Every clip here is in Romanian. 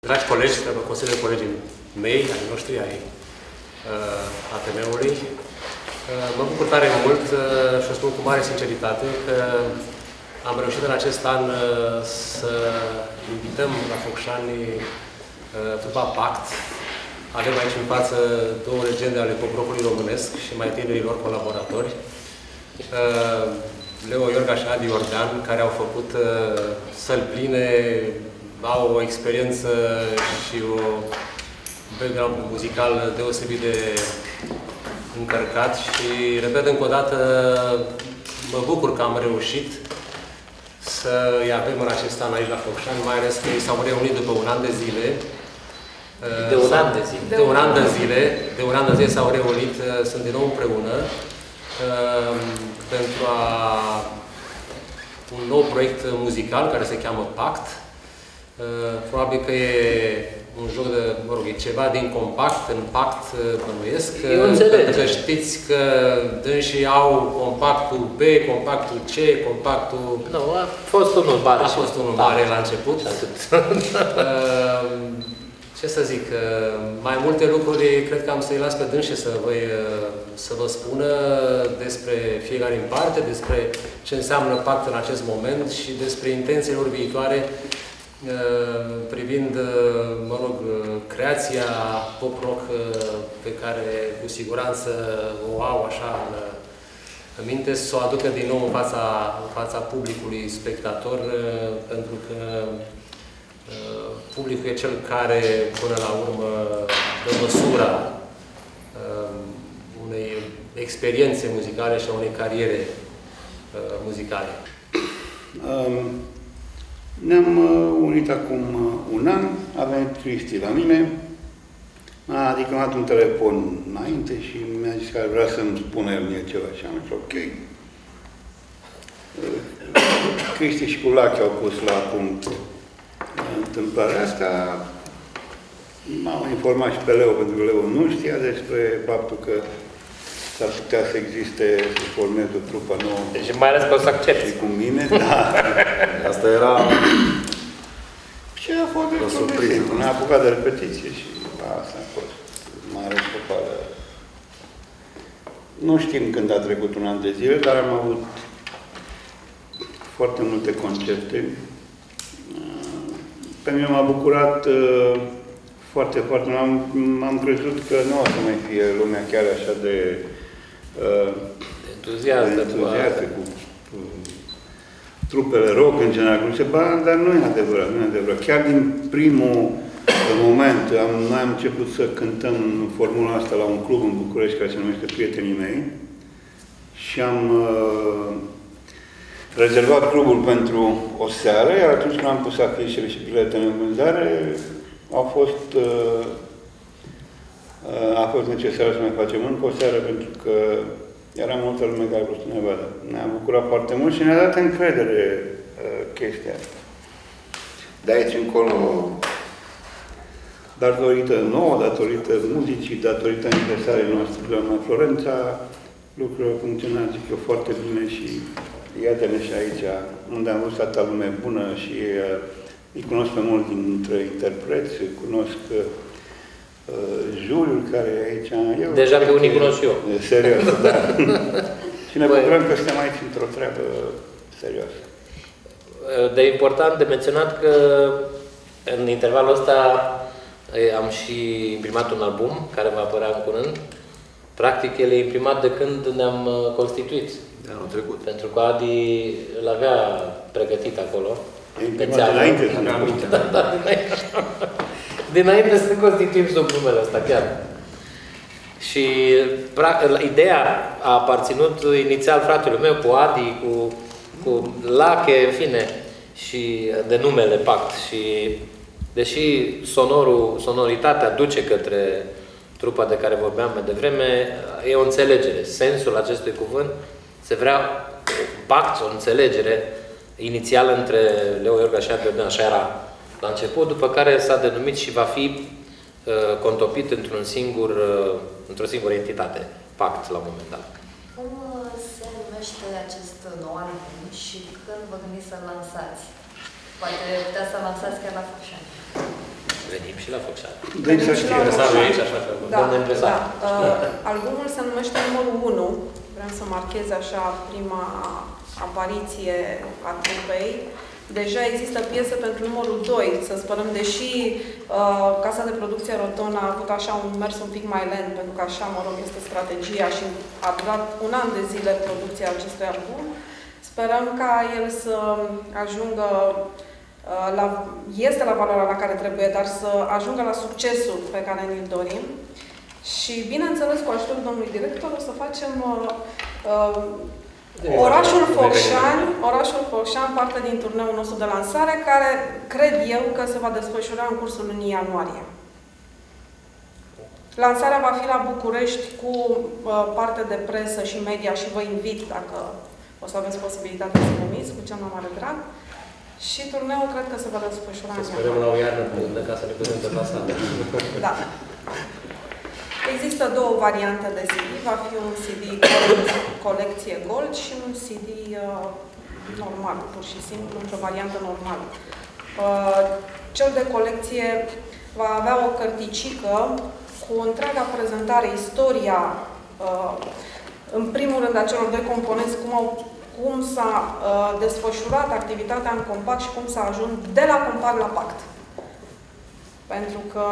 Dragi colegi, vă consider colegii mei, ai noștri, ai ATM-ului, mă bucur tare mult și o spun cu mare sinceritate că am reușit în acest an să invităm la Focșani trupa Pact. Avem aici în față două legende ale pop-rock-ului românesc și mai tinerilor colaboratori. Leo Iorga și Adi Iordan, care au făcut săli pline, au o experiență și o background muzical deosebit de încărcat și, repet încă o dată, mă bucur că am reușit să-i avem în acest an aici la Focșani, mai ales că ei s-au reunit după un an de zile. De un an de zile. De un an de zile. De un an de zile s-au reunit, sunt din nou împreună pentru un nou proiect muzical care se cheamă Pact. Probabil că e un joc de, mă rog, e ceva din compact, în pact, bănuiesc. Pentru că știți că dânsii au compactul B, compactul C, compactul... Nu, a fost unul mare. A fost unul mare la început. Ce să zic, mai multe lucruri cred că am să-i las pe dânsii să vă spună despre fiecare în parte, despre ce înseamnă pact în acest moment și despre intențiile lor viitoare privind, mă rog, creația pop-rock pe care cu siguranță o au așa în minte, să o aducă din nou în fața publicului spectator, pentru că publicul e cel care, până la urmă, dă măsura unei experiențe muzicale și a unei cariere muzicale. Ne-am unit acum un an, a venit Cristi la mine, m-a adică un telefon înainte și mi-a zis că vrea să-mi spună el mie ceva și am zis ok. Cristi și cu Lachi au pus la punct întâmplarea asta. M-am informat și pe Leo, pentru că Leo nu știa despre faptul că s-ar putea să existe, să formeze o trupă nouă. Deci mai ales că o să accepti. Și cu mine, da. Asta era... Și a fost o surpriză. Ne-a apucat de repetiție și asta a fost. Mai ales pe partea. Nu știm când a trecut un an de zile, dar am avut foarte multe concerte. Pe mine m-a bucurat foarte, foarte. M-am crezut că nu o să mai fie lumea chiar așa de entuziastă cu trupele rock în general, dar nu e adevărat, nu e adevărat. Chiar din primul moment, noi am început să cântăm formula asta la un club în București care se numește Prietenii mei și am rezervat clubul pentru o seară, iar atunci când am pus afișele și biletele în vânzare, a fost necesar să mai facem încă o seară, pentru că era multă lume care a vrut să ne vadă. Ne-a bucurat foarte mult și ne-a dat încredere chestia asta. De aici încolo, datorită nouă, datorită muzicii, datorită aniversarei noastre, doamna Florența, lucrurile au funcționat, zic eu, foarte bine și iată-ne și aici, unde am văzut atâta lume bună și îi cunosc pe mulți dintre interpreți, cunosc juriul care e aici. Deja pe unii cunosc eu. Serios, da. Și ne bucurăm că suntem aici într-o treabă serioasă. De important de menționat că în intervalul ăsta am și imprimat un album care va apărea în curând. Practic, el e imprimat de când ne-am constituit. De anul trecut. Pentru că Adi îl avea pregătit acolo. Dinainte să ne dinainte să constituim sub numele ăsta, chiar. Și ideea a aparținut inițial fratelui meu, cu Adi, cu Lache, în fine, și de numele Pact. Și deși sonoritatea duce către trupa de care vorbeam mai devreme, e o înțelegere. Sensul acestui cuvânt se vrea pact, o înțelegere inițială între Leo Iorga și Adi Iordan, așa era la început, după care s-a denumit și va fi contopit într-o singură entitate, Pact, la un moment dat. Cum se numește acest nou album și când vă gândiți să-l lansați? Poate puteți să-l lansați chiar la Focșani. Venim și la Focșani. Deci să știi. Aici, așa că... Da, Domnul impresar. da. Albumul se numește numărul 1. Vreau să marchez așa prima apariție a trupei. Deja există piese pentru numărul 2, să sperăm, deși casa de producție Roton a avut așa un mers un pic mai lent, pentru că așa, mă rog, este strategia și a durat un an de zile producția acestui album. Sperăm ca el să ajungă este la valoarea la care trebuie, dar să ajungă la succesul pe care ne-l dorim. Și, bineînțeles, cu ajutorul domnului director, o să facem Orașul Focșani, parte din turneul nostru de lansare, care cred eu că se va desfășura în cursul lunii ianuarie. Lansarea va fi la București cu parte de presă și media și vă invit, dacă o să aveți posibilitatea să veniți, cu cel mai mare drag. Și turneul cred că se va desfășura în ianuarie. Sperăm la o iarnă bună ca să ne putem deplasa. Da. Există două variante de CD. Va fi un CD Gold, colecție Gold și un CD normal, pur și simplu, într-o variantă normală. Cel de colecție va avea o cărticică cu întreaga prezentare, istoria, în primul rând, a celor doi componenți, cum s-a desfășurat activitatea în Compact și cum s-a ajuns de la Compact la Pact. Pentru că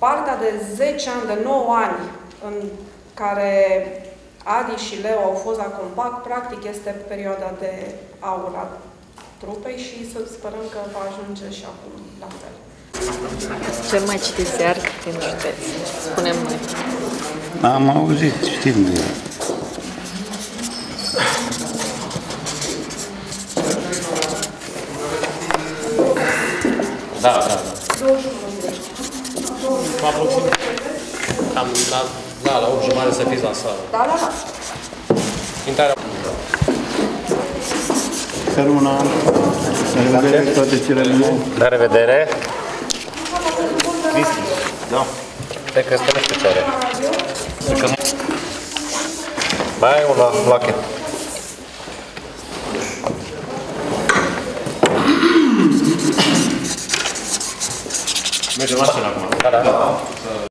partea de 10 ani, de 9 ani, în care Adi și Leo au fost la Compact, practic este perioada de aur a trupei și să sperăm că va ajunge și acum la fel. Cel mai citit ziar din județ, spunem noi. Am auzit, știm de el. Da. Aproximativ. Cam la 8:30 să fiți la sală. Da. Intrarea. Să rămână. La revedere, toate cele bune. La revedere! Cristi, da. Cred că este pe ceare. Mai ai una, lachet. Mergem la scenă acum. Da.